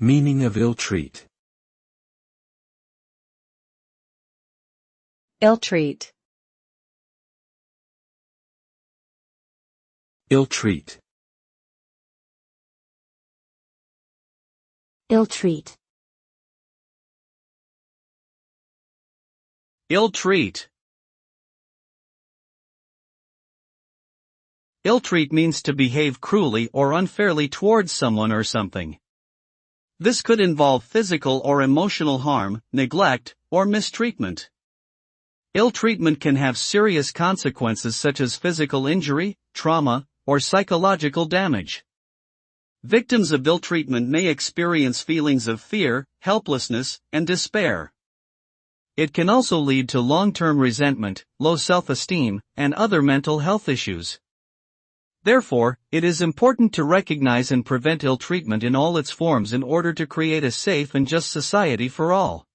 Meaning of ill-treat. Ill-treat. Ill-treat. Ill-treat. Ill-treat. Ill-treat means to behave cruelly or unfairly towards someone or something. This could involve physical or emotional harm, neglect, or mistreatment. Ill-treatment can have serious consequences such as physical injury, trauma, or psychological damage. Victims of ill-treatment may experience feelings of fear, helplessness, and despair. It can also lead to long-term resentment, low self-esteem, and other mental health issues. Therefore, it is important to recognize and prevent ill-treatment in all its forms in order to create a safe and just society for all.